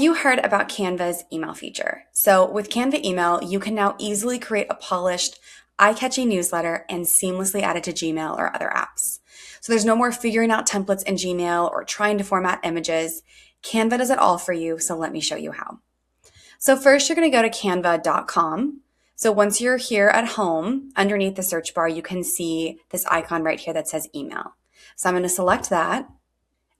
you heard about Canva's email feature? So with Canva email, you can now easily create a polished, eye-catching newsletter and seamlessly add it to Gmail or other apps. So there's no more figuring out templates in Gmail or trying to format images. Canva does it all for you, so let me show you how. So first, you're going to go to canva.com. So once you're here at home, underneath the search bar, you can see this icon right here that says email. So I'm going to select that,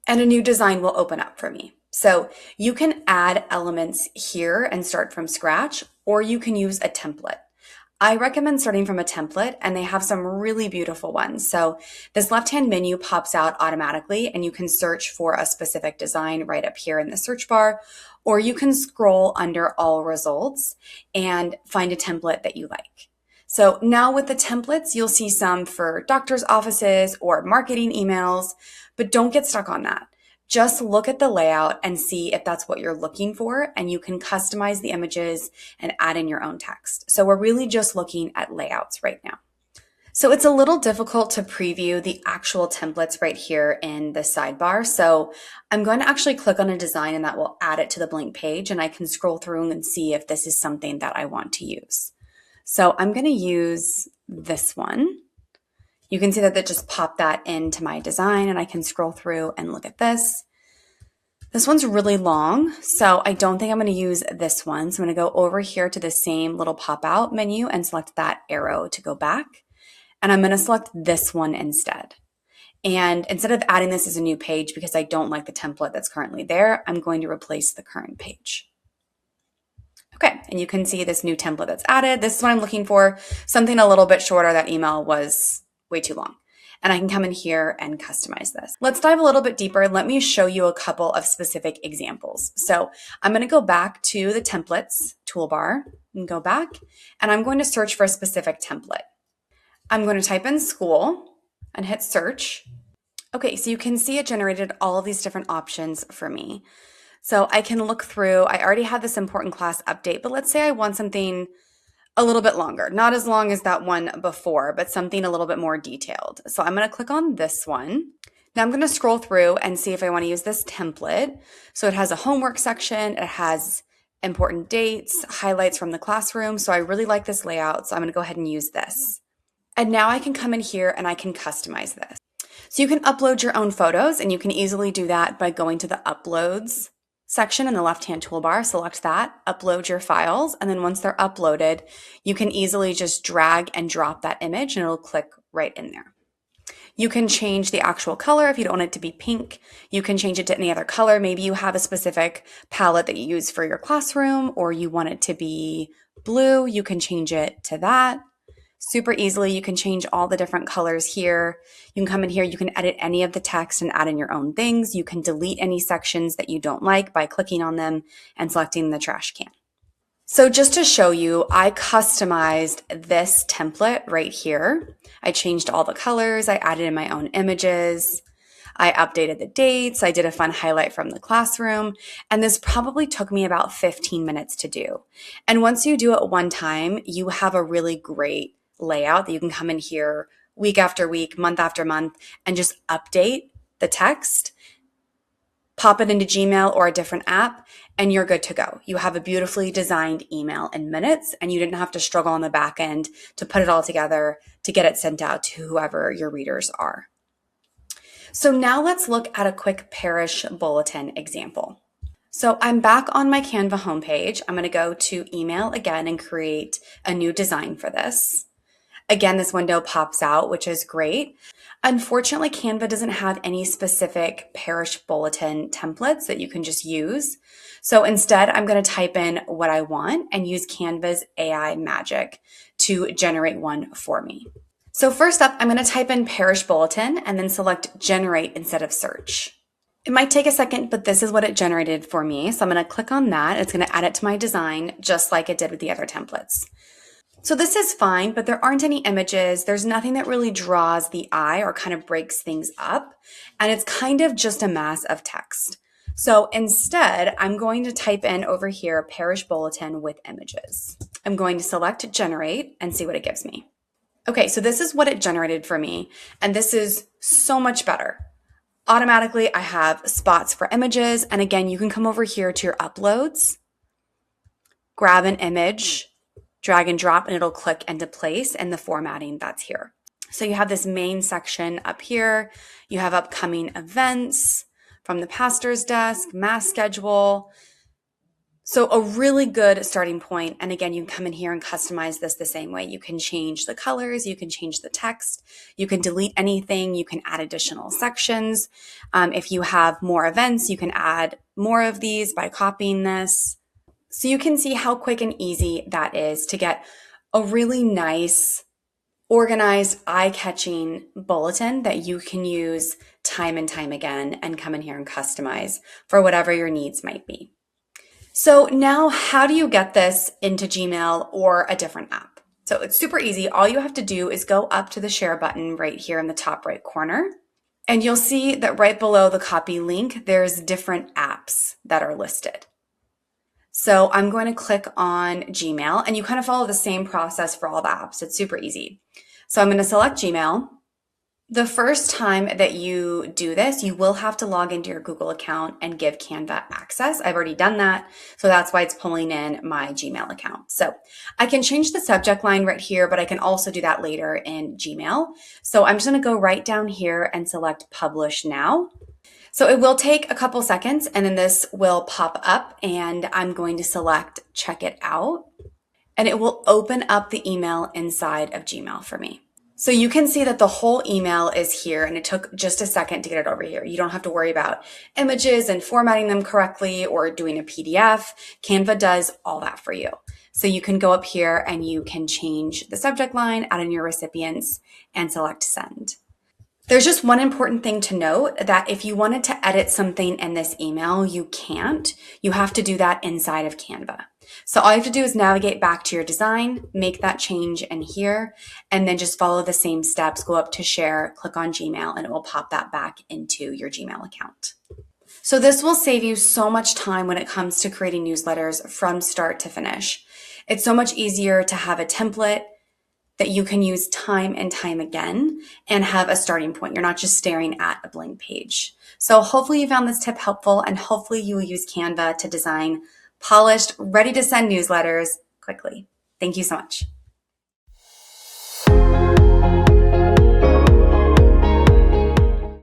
and a new design will open up for me. So you can add elements here and start from scratch, or you can use a template. I recommend starting from a template, and they have some really beautiful ones. So this left-hand menu pops out automatically, and you can search for a specific design right up here in the search bar, or you can scroll under all results and find a template that you like. So now with the templates, you'll see some for doctor's offices or marketing emails, but don't get stuck on that. Just look at the layout and see if that's what you're looking for, and you can customize the images and add in your own text. So we're really just looking at layouts right now. So it's a little difficult to preview the actual templates right here in the sidebar. So I'm going to actually click on a design, and that will add it to the blank page, and I can scroll through and see if this is something that I want to use. So I'm going to use this one. You can see that just popped that into my design, and I can scroll through and look at this. This one's really long, so I don't think I'm going to use this one. So I'm going to go over here to the same little pop-out menu and select that arrow to go back. And I'm going to select this one instead. And instead of adding this as a new page, because I don't like the template that's currently there, I'm going to replace the current page. Okay, and you can see this new template that's added. This is what I'm looking for, something a little bit shorter. That email was way too long. And I can come in here and customize this. Let's dive a little bit deeper. Let me show you a couple of specific examples. So I'm going to go back to the templates toolbar and go back, and I'm going to search for a specific template. I'm going to type in school and hit search. Okay, so you can see it generated all of these different options for me. So I can look through. I already have this important class update, but let's say I want something a little bit longer, not as long as that one before, but something a little bit more detailed. So I'm going to click on this one. Now I'm going to scroll through and see if I want to use this template. So it has a homework section. It has important dates, highlights from the classroom. So I really like this layout. So I'm going to go ahead and use this. And now I can come in here and I can customize this. So you can upload your own photos, and you can easily do that by going to the uploads section in the left-hand toolbar, select that, upload your files, and then once they're uploaded, you can easily just drag and drop that image and it'll click right in there. You can change the actual color if you don't want it to be pink. You can change it to any other color. Maybe you have a specific palette that you use for your classroom, or you want it to be blue. You can change it to that. Super easily, you can change all the different colors here. You can come in here, you can edit any of the text and add in your own things. You can delete any sections that you don't like by clicking on them and selecting the trash can. So just to show you, I customized this template right here. I changed all the colors, I added in my own images, I updated the dates, I did a fun highlight from the classroom, and this probably took me about 15 minutes to do. And once you do it one time, you have a really great layout that you can come in here week after week, month after month, and just update the text, pop it into Gmail or a different app, and you're good to go. You have a beautifully designed email in minutes, and you didn't have to struggle on the back end to put it all together to get it sent out to whoever your readers are. So now let's look at a quick parish bulletin example. So I'm back on my Canva homepage. I'm going to go to email again and create a new design for this. Again, this window pops out, which is great. Unfortunately, Canva doesn't have any specific parish bulletin templates that you can just use. So instead, I'm going to type in what I want and use Canva's AI magic to generate one for me. So first up, I'm going to type in parish bulletin and then select generate instead of search. It might take a second, but this is what it generated for me. So I'm going to click on that. It's going to add it to my design just like it did with the other templates. So this is fine, but there aren't any images. There's nothing that really draws the eye or kind of breaks things up. And it's kind of just a mass of text. So instead, I'm going to type in over here, parish bulletin with images. I'm going to select generate and see what it gives me. Okay, so this is what it generated for me. And this is so much better. Automatically, I have spots for images. And again, you can come over here to your uploads, grab an image, drag and drop, and it'll click into place in the formatting that's here. So you have this main section up here. You have upcoming events from the pastor's desk, mass schedule. So a really good starting point. And again, you can come in here and customize this the same way. You can change the colors, you can change the text, you can delete anything, you can add additional sections. If you have more events, you can add more of these by copying this. So you can see how quick and easy that is to get a really nice, organized, eye-catching bulletin that you can use time and time again and come in here and customize for whatever your needs might be. So now how do you get this into Gmail or a different app? So it's super easy. All you have to do is go up to the share button right here in the top right corner. And you'll see that right below the copy link, there's different apps that are listed. So I'm going to click on Gmail, and you kind of follow the same process for all the apps. It's super easy. So I'm going to select Gmail. The first time that you do this, you will have to log into your Google account and give Canva access. I've already done that, so that's why it's pulling in my Gmail account. So I can change the subject line right here, but I can also do that later in Gmail. So I'm just going to go right down here and select Publish Now. So it will take a couple seconds, and then this will pop up, and I'm going to select Check It Out, and it will open up the email inside of Gmail for me. So you can see that the whole email is here, and it took just a second to get it over here. You don't have to worry about images and formatting them correctly or doing a PDF. Canva does all that for you. So you can go up here and you can change the subject line, add in your recipients, and select Send. There's just one important thing to note, that if you wanted to edit something in this email, you can't. You have to do that inside of Canva. So all you have to do is navigate back to your design, make that change in here, and then just follow the same steps. Go up to Share, click on Gmail, and it will pop that back into your Gmail account. So this will save you so much time when it comes to creating newsletters from start to finish. It's so much easier to have a template that you can use time and time again and have a starting point. You're not just staring at a blank page. So hopefully you found this tip helpful, and hopefully you will use Canva to design polished, ready to send newsletters quickly. Thank you so much.